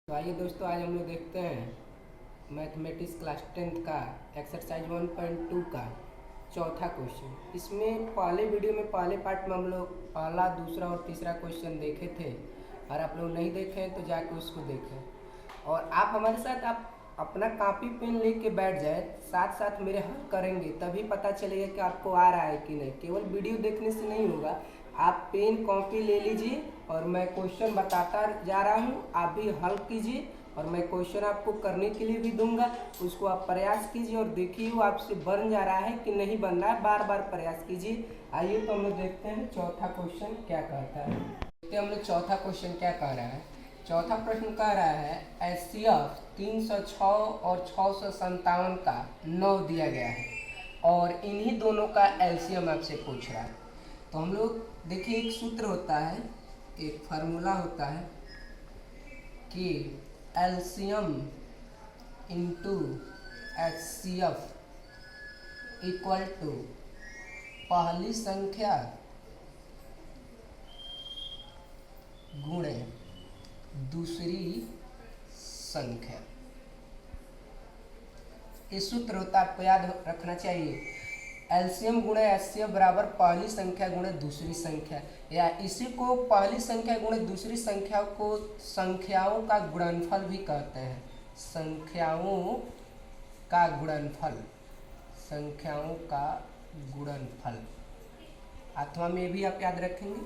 तो आइए दोस्तों, आज हम लोग देखते हैं मैथमेटिक्स क्लास 10th का एक्सरसाइज 1.2 का चौथा क्वेश्चन। इसमें पहले वीडियो में पहले पार्ट में हम लोग पहला, दूसरा और तीसरा क्वेश्चन देखे थे, और आप लोग नहीं देखे तो जाके उसको देखें। और आप हमारे साथ आप अपना कॉपी पेन लेके बैठ जाए, साथ साथ मेरे हल करेंगे, तभी पता चलेगा कि आपको आ रहा है कि नहीं। केवल वीडियो देखने से नहीं होगा, आप पेन कॉपी ले लीजिए और मैं क्वेश्चन बताता जा रहा हूँ, आप भी हल कीजिए और मैं क्वेश्चन आपको करने के लिए भी दूंगा। उसको आप प्रयास कीजिए और देखिए वो आपसे बन जा रहा है कि नहीं बन रहा है, बार बार प्रयास कीजिए। आइए तो हम लोग देखते हैं चौथा क्वेश्चन क्या कहता है। देखते हैं हम लोग चौथा क्वेश्चन क्या कह रहा है। चौथा प्रश्न कह रहा है HCF 306 और 657 का 9 दिया गया है और इन्हीं दोनों का एलसीएम आपसे पूछ रहा है। तो हम लोग देखिए, एक सूत्र होता है, एक फार्मूला होता है कि LCM into HCF equal to पहली संख्या गुणे दूसरी संख्या। ये सूत्र होता है, आपको याद रखना चाहिए। एलसीएम गुणे HCF बराबर पहली संख्या गुणे दूसरी संख्या, या इसी को पहली संख्या गुणे दूसरी संख्या को संख्याओं का गुणनफल भी कहते हैं। संख्याओं का गुणनफल, संख्याओं का गुणनफल। अथवा में भी आप याद रखेंगे,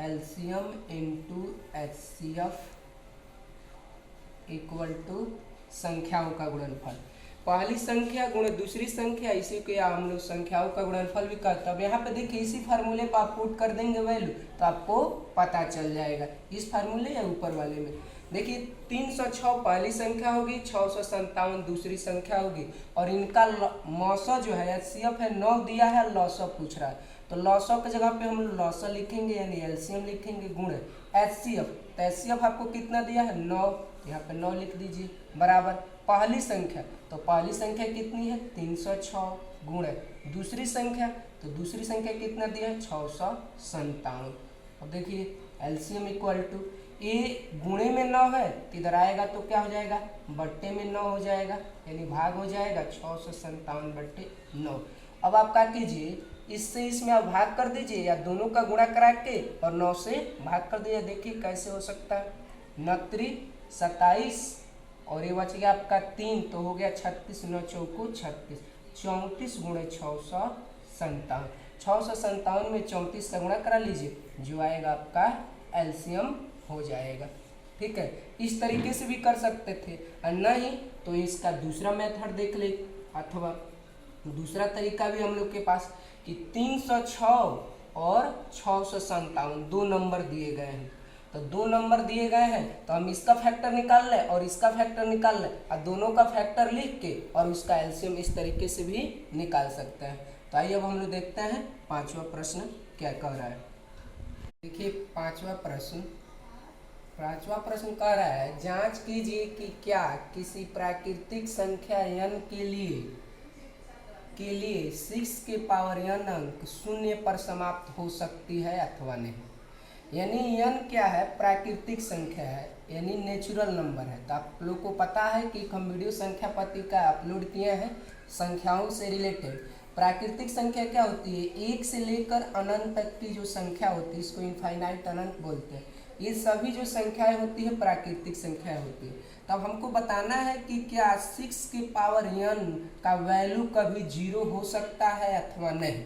LCM into HCF equal to संख्याओं का गुणनफल। पहली संख्या गुणे दूसरी संख्या, इसी को हम लोग संख्याओं का गुणनफल भी कहते हैं। अब यहाँ पे देखिए, इसी फार्मूले पर आप पुट कर देंगे वैल्यू तो आपको पता चल जाएगा। इस फार्मूले या ऊपर वाले में देखिए, 306 पहली संख्या होगी, 657 दूसरी संख्या होगी, और इनका मौसा जो है HCF है 9 दिया है, लौसा पूछ रहा है। तो लौसा की जगह पे हम लौसा लिखेंगे, यानी एलसीएम लिखेंगे गुणे HCF। तो HCF आपको कितना दिया है 9, यहाँ पे 9 लिख दीजिए, बराबर पहली संख्या। तो पहली संख्या कितनी है 306 गुणे दूसरी संख्या, तो दूसरी संख्या कितना दिया है 657। अब देखिए एलसीएम इक्वल टू, ये गुणे में 9 है, इधर आएगा तो क्या हो जाएगा, बट्टे में 9 हो जाएगा, यानी भाग हो जाएगा 657 बट्टे 9। अब आप क्या कीजिए, इससे इसमें आप भाग कर दीजिए, या दोनों का गुणा करा के और 9 से भाग कर दीजिए। देखिए कैसे हो सकता है, 9 27 और ये बच गया आपका 3, तो हो गया 36, 9 चौको 36, 34 गुणे 657। 657 में 34 का गुणा करा लीजिए, जो आएगा आपका एलसीएम हो जाएगा। ठीक है, इस तरीके से भी कर सकते थे, और नहीं तो इसका दूसरा मेथड देख ले, अथवा दूसरा तरीका भी हम लोग के पास कि 306 और 657 दो नंबर दिए गए हैं। तो दो नंबर दिए गए हैं तो हम इसका फैक्टर निकाल लें और इसका फैक्टर निकाल लें, और दोनों का फैक्टर लिख के और उसका एलसीएम इस तरीके से भी निकाल सकते हैं। तो आइए अब हम लोग देखते हैं पांचवा प्रश्न क्या कह रहा है। देखिए पांचवा प्रश्न कह रहा है, जांच कीजिए कि क्या किसी प्राकृतिक संख्या n के लिए 6 के पावर n अंक शून्य पर समाप्त हो सकती है अथवा नहीं। यानी n क्या है, प्राकृतिक संख्या है, यानी नेचुरल नंबर है। तो आप लोग को पता है कि हम वीडियो संख्या पत्रिका अपलोड किए हैं संख्याओं से रिलेटेड। प्राकृतिक संख्या क्या होती है, 1 से लेकर अनंत तक की जो संख्या होती है, इसको इनफाइनाइट अनंत बोलते हैं। ये सभी जो संख्याएं होती है प्राकृतिक संख्याएं होती है। तब हमको बताना है कि क्या 6 के पावर n का वैल्यू कभी 0 हो सकता है अथवा नहीं,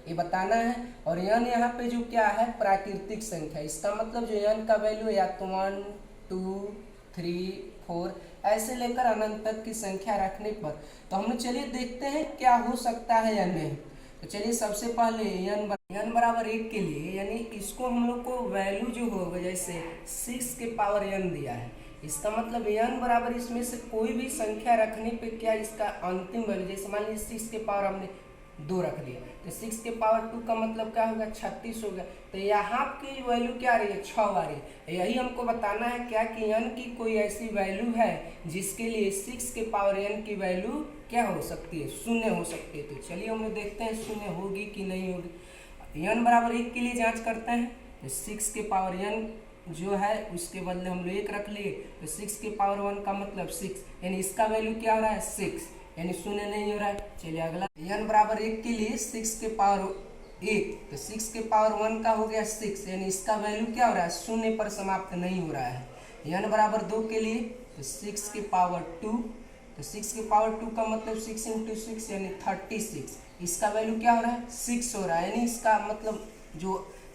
ये बताना है। और n यहाँ पे जो क्या है, प्राकृतिक संख्या, इसका मतलब जो n का वैल्यू या तो 1 2 3 4 ऐसे लेकर अनंत तक की संख्या रखने पर, तो हम लोग चलिए देखते हैं क्या हो सकता है या नहीं। तो चलिए सबसे पहले n बराबर 1 के लिए, यानी इसको हम लोग को वैल्यू जो होगा, जैसे 6 के पावर n दिया है, इसका मतलब n बराबर इसमें से कोई भी संख्या रखने पे क्या इसका अंतिम वैल्यू, जैसे मान लीजिए 6 के पावर हमने 2 रख दिया, तो 6 के पावर 2 का मतलब क्या होगा, 36 होगा। तो यहाँ की वैल्यू क्या आ रही है, 6 आ रही है। यही हमको बताना है क्या कि n की कोई ऐसी वैल्यू है जिसके लिए 6 के पावर n की वैल्यू क्या हो सकती है, शून्य हो सकती है। तो चलिए हम लोग देखते हैं शून्य होगी कि नहीं होगी। n बराबर 1 के लिए जांच करते हैं, तो 6 के पावर n जो है उसके बदले हम लोग 1 रख लिए, तो 6 के पावर 1 का मतलब 6, यानी इसका वैल्यू क्या हो रहा है 6, यानी शून्य नहीं हो रहा है। चलिए अगला, n बराबर 1 के लिए 6 के पावर 1, तो 6 के पावर 1 का हो गया 6, यानी इसका वैल्यू क्या हो रहा है शून्य पर समाप्त नहीं हो रहा है। n बराबर 2 के लिए तो 6 के पावर 2, तो 6 के पावर 2 का मतलब 6 इंटू 6 यानी 36, इसका वैल्यू क्या हो रहा है 6 हो रहा है, यानी इसका मतलब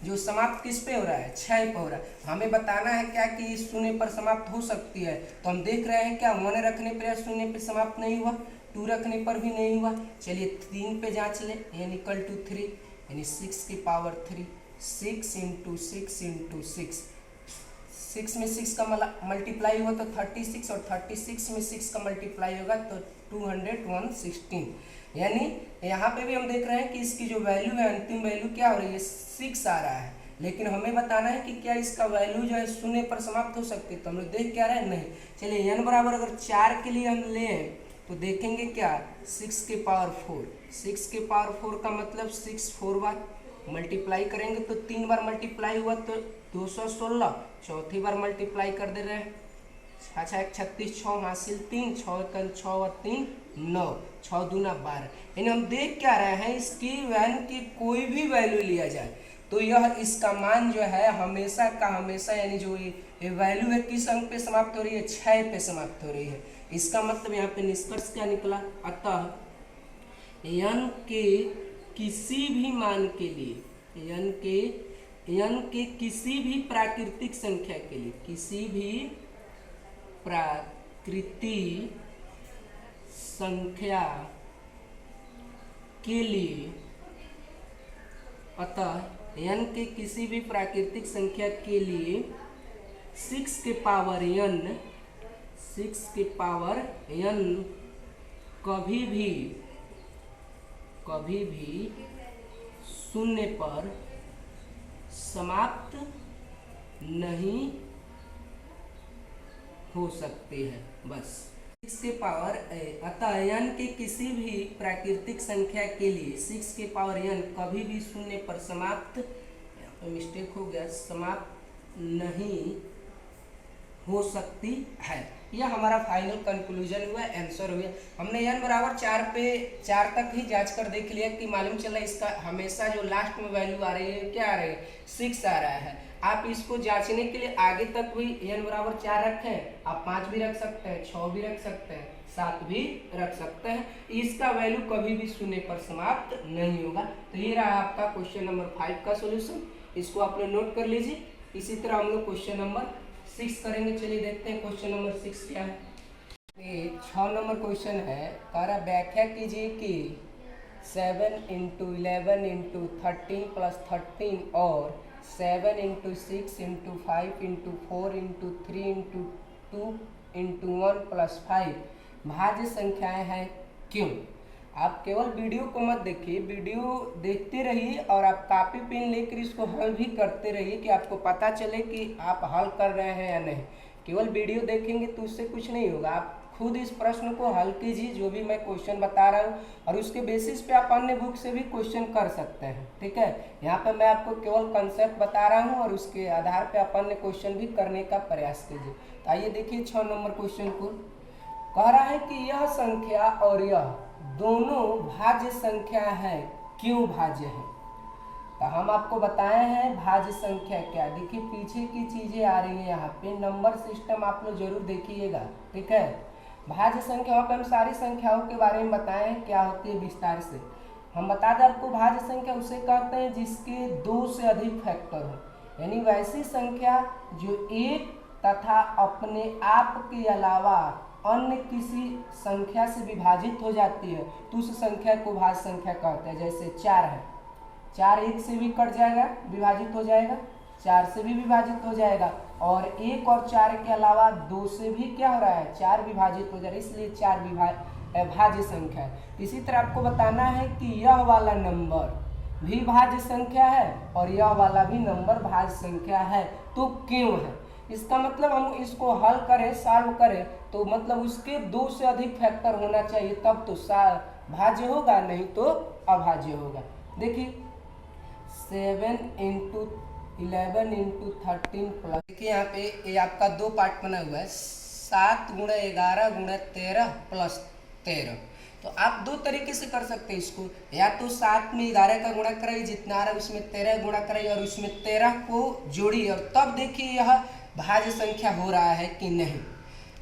जो समाप्त किस पे हो रहा है 6 पे हो रहा है। हमें बताना है क्या कि शून्य पर समाप्त हो सकती है, तो हम देख रहे हैं क्या 1 रखने पर शून्य पे समाप्त नहीं हुआ, 2 रखने पर भी नहीं हुआ। चलिए 3 पे जांच ले, n इक्वल टू 3, यानी 6 की पावर 3, 6 इंटू 6 इंटू 6, 6 में 6 का मल्टीप्लाई हुआ तो 36, और 36 में 6 का मल्टीप्लाई होगा तो 216, यानी यहाँ पे भी हम देख रहे हैं कि इसकी जो वैल्यू है अंतिम वैल्यू क्या हो रही है 6 आ रहा है, लेकिन हमें बताना है कि क्या इसका वैल्यू जो है शून्य पर समाप्त हो सकती है, तो हम लोग देख क्या रहे हैं नहीं। चलिए n बराबर अगर 4 के लिए हम लें तो देखेंगे क्या 6 के पावर 4, 6 के पावर 4 का मतलब 6 4 बार मल्टीप्लाई करेंगे तो 3 बार मल्टीप्लाई हुआ तो 216, चौथी बार मल्टीप्लाई कर दे रहे हैं, अच्छा 1 36, 6 हासिल 3, 6 कल 6 और 3 9, 6 दूना 12, यानी हम देख क्या रहे हैं इसकी वैन की कोई भी वैल्यू लिया जाए तो यह इसका मान जो है हमेशा का हमेशा, यानी जो ये वैल्यू है किस अंक पे समाप्त हो रही है 6 पे समाप्त हो रही है। इसका मतलब यहाँ पे निष्कर्ष क्या निकला, अतः n के किसी भी मान के लिए n के किसी भी प्राकृतिक संख्या के लिए, किसी भी प्राकृतिक संख्या के लिए, अतः n के किसी भी प्राकृतिक संख्या के लिए 6 के पावर n कभी भी शून्य पर समाप्त नहीं हो सकते हैं। बस 6 के पावर अतः n के किसी भी प्राकृतिक संख्या के लिए 6 के पावर n कभी भी शून्य पर समाप्त, यहाँ पे मिस्टेक हो गया, समाप्त नहीं हो सकती है। यह हमारा फाइनल कंक्लूजन हुआ, आंसर हुआ। हमने n बराबर 4 तक ही जांच कर देख लिया कि मालूम चला इसका हमेशा जो लास्ट में वैल्यू आ रही है क्या आ रही है 6 आ रहा है। आप इसको जांचने के लिए आगे तक भी n बराबर 4 रखें, आप 5 भी रख सकते हैं, 6 भी रख सकते हैं, 7 भी रख सकते हैं, इसका वैल्यू कभी भी शून्य पर समाप्त नहीं होगा। तो ये रहा आपका क्वेश्चन नंबर 5 का सोल्यूशन, इसको आप लोग नोट कर लीजिए। इसी तरह हम लोग क्वेश्चन नंबर 6 करेंगे। चलिए देखते हैं क्वेश्चन नंबर 6 क्या है। ये 6 नंबर क्वेश्चन है, तारा व्याख्या कीजिए कि 7 इंटू 11 इंटू 13 प्लस 13 और 7 into 6 into 5 into 4 into 3 into 2 into 1 plus 5 भाज्य संख्याएं हैं क्यों। आप केवल वीडियो को मत देखिए, वीडियो देखते रहिए और आप कॉपी पेन लेकर इसको हल भी करते रहिए कि आपको पता चले कि आप हल कर रहे हैं या नहीं। केवल वीडियो देखेंगे तो उससे कुछ नहीं होगा, आप खुद इस प्रश्न को हल कीजिए जो भी मैं क्वेश्चन बता रहा हूँ, और उसके बेसिस पे आप अन्य बुक से भी क्वेश्चन कर सकते हैं। ठीक है, यहाँ पे मैं आपको केवल कंसेप्ट बता रहा हूँ और उसके आधार पे आप अन्य क्वेश्चन भी करने का प्रयास कीजिए। तो आइए देखिए 6 नंबर क्वेश्चन को। कह रहा है कि यह संख्या और यह दोनों भाज्य संख्या है, क्यों भाज्य है। तो हम आपको बताए हैं भाज्य संख्या क्या। देखिए पीछे की चीजें आ रही है, यहाँ पे नंबर सिस्टम आप लोग जरूर देखिएगा। ठीक है, भाज्य संख्या पर हम सारी संख्याओं के बारे में बताए हैं क्या होती है विस्तार से। हम बता दें आपको, भाज्य संख्या उसे कहते हैं जिसके 2 से अधिक फैक्टर हो, यानी वैसी संख्या जो एक तथा अपने आप के अलावा अन्य किसी संख्या से विभाजित हो जाती है तो उस संख्या को भाज्य संख्या कहते हैं। जैसे 4 है, 4 1 से भी कट जाएगा, विभाजित हो जाएगा, 4 से भी विभाजित हो जाएगा, और 1 और 4 के अलावा 2 से भी क्या हो रहा है 4 विभाजित हो जा रहा है, इसलिए 4 भाज्य संख्या है। इसी तरह आपको बताना है कि यह वाला नंबर भी भाज्य संख्या है और यह वाला भी नंबर भाज्य संख्या है, तो क्यों है। इसका मतलब हम इसको हल करें, सॉल्व करें तो मतलब उसके 2 से अधिक फैक्टर होना चाहिए, तब तो भाज्य होगा, नहीं तो अभाज्य होगा। देखिए 7 इंटू 11 इंटू 13 प्लस, देखिए यहाँ पे ये आपका दो पार्ट बना हुआ है, 7 गुणा 11 गुणा 13 प्लस 13। तो आप दो तरीके से कर सकते हैं इसको, या तो 7 में 11 का गुणा कराइए जितना आ रहा है उसमें 13 गुणा कराइए और उसमें 13 को जोड़िए और तब देखिए यह भाज्य संख्या हो रहा है कि नहीं।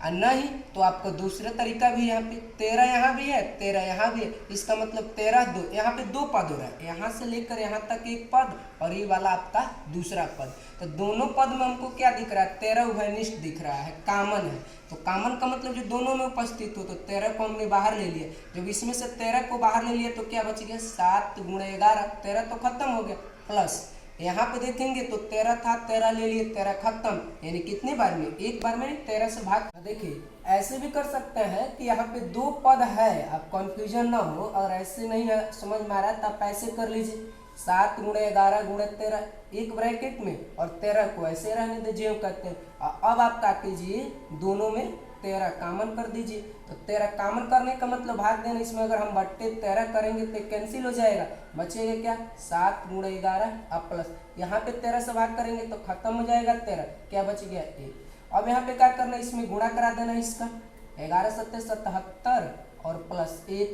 और नहीं तो आपको दूसरा तरीका भी, यहाँ पे 13 यहाँ भी है 13 यहाँ भी है, इसका मतलब 13 दो, यहाँ पे दो पद हो रहा है, यहाँ से लेकर यहाँ तक एक पद और ये वाला आपका दूसरा पद। तो दोनों पद में हमको क्या दिख रहा है, 13 उभयनिष्ठ दिख रहा है, कॉमन है। तो कॉमन का मतलब जो दोनों में उपस्थित हो, तो 13 को हमने बाहर ले लिया, जब इसमें से 13 को बाहर ले लिया तो क्या बच गया, 7 गुणा 11, 13 तो खत्म हो गया, प्लस यहाँ पे देखेंगे तो 13 था, 13 ले लिए, 13 खत्म, यानी कितने बार में, एक बार में 13 से भाग। देखिए ऐसे भी कर सकते हैं कि यहाँ पे दो पद है, आप कंफ्यूजन ना हो, और ऐसे नहीं है समझ में आ रहा है तब ऐसे कर लीजिए, 7 गुणा 11 गुणा 13 एक ब्रैकेट में और 13 को ऐसे रहने दीजिए कहते हैं। अब आप क्या कीजिए, दोनों में 13 कॉमन कर दीजिए। तो 13 कॉमन करने का मतलब भाग देना, इसमें अगर हम बट्टे 13 करेंगे तो कैंसिल हो जाएगा, बचेगा क्या, 7 गुणा 11 अब प्लस यहाँ पे 13 से भाग करेंगे तो खत्म हो जाएगा 13, क्या बच गया 1। अब यहाँ पे क्या करना है, इसमें गुणा करा देना है इसका, 11 सत्ते 77 और प्लस 1,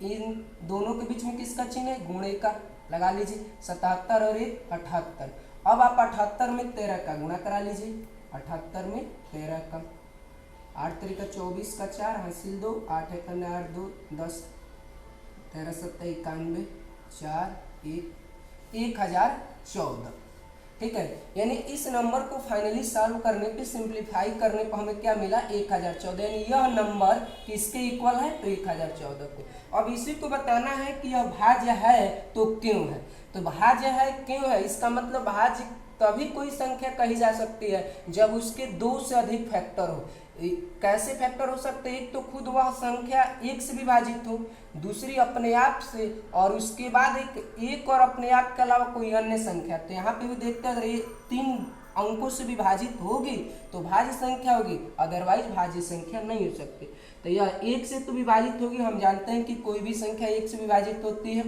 इन दोनों के बीच में किसका चिन्ह है, गुणे का, लगा लीजिए 77 और 1 78। अब आप 78 में 13 का गुणा करा लीजिए, 78 में 13 का, 8 तरीका 24 का 4 हासिल 2, 8 एक 8 2 10, 13 सत्ता 91 4 1 1014। ठीक है, यानी इस नंबर को फाइनली सॉल्व करने पे, सिंप्लीफाई करने पर हमें क्या मिला, 1014, यानी यह नंबर किसके इक्वल है, तो 1014 को। अब इसी को बताना है कि यह भाज्य है तो क्यों है। तो भाज्य है क्यों है, इसका मतलब भाज्य तभी कोई संख्या कही जा सकती है जब उसके 2 से अधिक फैक्टर हो। कैसे फैक्टर हो सकते हैं, एक तो खुद वह संख्या 1 से विभाजित हो, दूसरी अपने आप से, और उसके बाद एक और अपने आप के अलावा कोई अन्य संख्या। तो यहाँ पे भी देखते हैं अगर ये 3 अंकों से विभाजित होगी तो भाज्य संख्या होगी, अदरवाइज भाज्य संख्या नहीं हो सकती। तो यह 1 से तो विभाजित होगी, हम जानते हैं कि कोई भी संख्या 1 से विभाजित होती है,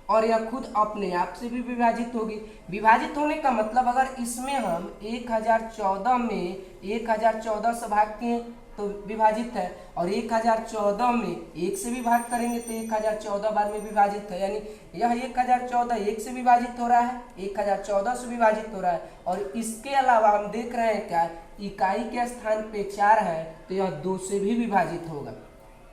और यह खुद अपने आप से भी विभाजित होगी। विभाजित होने का मतलब अगर इसमें हम 1014 में 1014 से भाग किए तो विभाजित है, और 1014 में 1 से भी भाग करेंगे तो 1014 बार में विभाजित है, यानी यह 1014 1 से विभाजित हो रहा है, 1014 से विभाजित हो रहा है। और इसके अलावा हम देख रहे हैं क्या, इकाई के स्थान पे 4 है तो यह 2 से भी विभाजित होगा,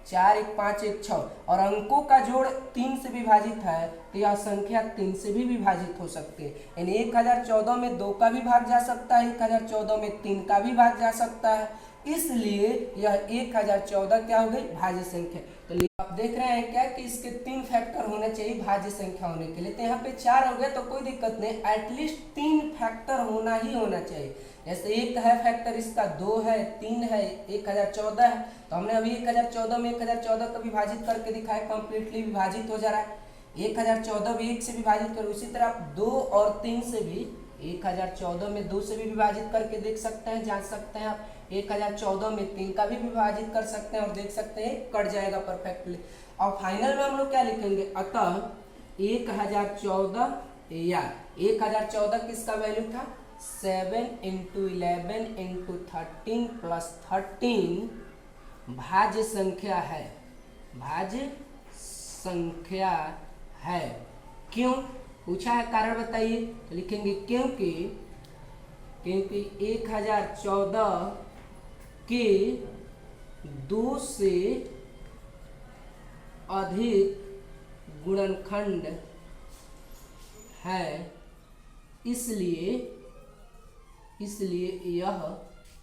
4 1 5 1 6, और अंकों का जोड़ 3 से विभाजित है तो यह संख्या 3 से भी विभाजित हो सकती है, यानी 1014 में 2 का भी भाग जा सकता है, 1014 में 3 का भी भाग जा सकता है, इसलिए यह 1014 क्या हो गई, भाज्य संख्या। तो आप देख रहे हैं क्या कि इसके 3 फैक्टर होने चाहिए भाज्य संख्या होने के लिए। तो यहाँ पे 4 हो गया तो कोई दिक्कत नहीं, एटलीस्ट 3 फैक्टर होना ही होना चाहिए। जैसे एक है फैक्टर इसका, 2 है, 3 है, 1014 है, तो हमने अभी 1014 में 1014 का विभाजित करके दिखाया, कंप्लीटली विभाजित हो जा रहा है। 1014 भी 1 से विभाजित करो, उसी तरह आप 2 और 3 से भी, 1014 में 2 से भी विभाजित करके देख सकते हैं, जांच सकते हैं आप। 1014 में 3 का भी विभाजित कर सकते हैं और देख सकते हैं कट जाएगा परफेक्टली। और फाइनल में हम लोग क्या लिखेंगे, अतः 1014 या 1014 किसका वैल्यू था, 7 × 11 × 13 + 13 भाज्य संख्या है, भाज्य संख्या है। क्यों पूछा है, कारण बताइए। तो लिखेंगे क्योंकि 1014 के 2 से अधिक गुणनखंड है, इसलिए यह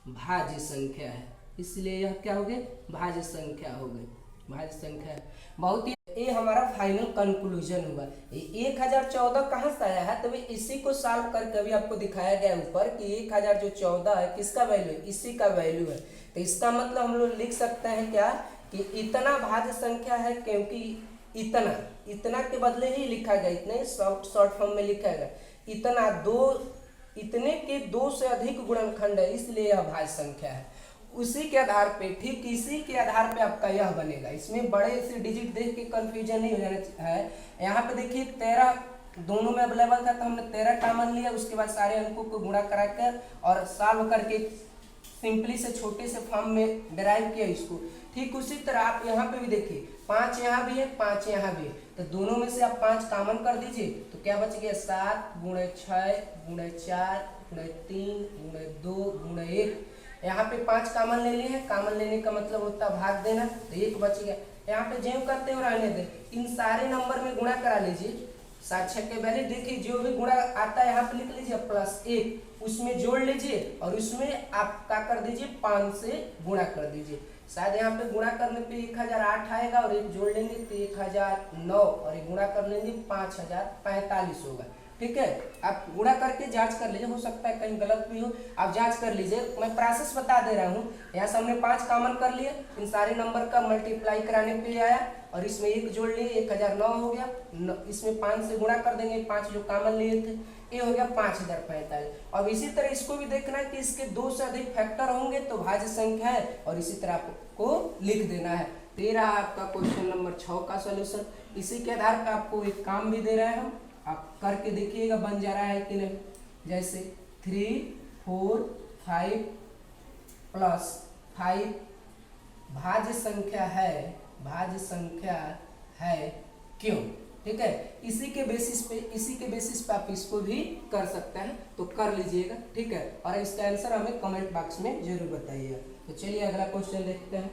भाज्य संख्या है, इसलिए यह क्या हो गई, भाज्य संख्या हो गई, भाज्य संख्या है। बहुत ही ये हमारा फाइनल कंक्लूजन हुआ। 1014 कहाँ से आया है, तभी इसी को सॉल्व करके अभी आपको दिखाया गया ऊपर कि 1014 है, किसका वैल्यू है, इसी का वैल्यू है। तो इसका मतलब हम लोग लिख सकते हैं क्या कि इतना भाज्य संख्या है, क्योंकि इतना के बदले ही लिखा गया, इतने शॉर्ट फॉर्म में लिखा गया, इतने के 2 से अधिक गुणनखंड है, इसलिए यह भाज्य संख्या है। उसी के आधार पे, ठीक इसी के आधार पे आपका यह बनेगा। इसमें बड़े से डिजिट देख के कंफ्यूजन नहीं हो जाना है। यहाँ पे देखिए 13 दोनों में अवेलेबल था तो हमने 13 कॉमन लिया, उसके बाद सारे अंकों को गुणा करा कर और सॉल्व करके सिंपली से छोटे से फॉर्म में डिराइव किया इसको। ठीक उसी तरह आप यहाँ पे भी देखिए 5 यहाँ भी है 5 यहाँ भी है, तो दोनों में से आप 5 कॉमन कर दीजिए तो क्या बच गया 7 गुणे 6 गुणे 4 गुणे 3 गुणे 2 गुणे 1। यहाँ पे 5 कॉमन ले लिए हैं, कॉमन लेने का मतलब होता है भाग देना, तो 1 बच गया। यहाँ पे ज्यों करते हो रहने दे, इन सारे नंबर में गुणा करा लीजिए। 7 6 के वैल्यू देखिए, जो भी गुणा आता है यहाँ पे लिख लीजिए +1, उसमें जोड़ लीजिए और उसमें आप क्या कर दीजिए 5 से गुणा कर दीजिए। शायद यहाँ पे गुणा करने पे 1008 आएगा और एक जोड़ लेंगे तो 1009 और एक गुणा कर लेंगे 5045 होगा। ठीक है, आप गुणा करके जांच कर लीजिए, हो सकता है कहीं गलत भी हो, आप जांच कर लीजिए। मैं प्रोसेस बता दे रहा हूँ। यहाँ से हमने 5 कॉमन कर लिए, इन सारे नंबर का मल्टीप्लाई कराने पे आया और इसमें 1 जोड़ लिए 1009 हो गया, इसमें 5 से गुणा कर देंगे, 5 जो कॉमन लिए थे, ये हो गया 5045। अब इसी तरह इसको भी देखना है कि इसके 2 से अधिक फैक्टर होंगे तो भाज्य संख्या है, और इसी तरह आपको लिख देना है। तो ये रहा आपका क्वेश्चन नंबर 6 का सॉल्यूशन। इसी के आधार पर आपको एक काम भी दे रहे हैं हम, आप करके देखिएगा बन जा रहा है कि नहीं। जैसे 3 4 5 +5 भाज्य संख्या है, भाज्य संख्या है क्यों। ठीक है, इसी के बेसिस पे आप इसको भी कर सकते हैं, तो कर लीजिएगा। ठीक है, और इसका आंसर हमें कमेंट बॉक्स में जरूर बताइएगा। तो चलिए अगला क्वेश्चन देखते हैं।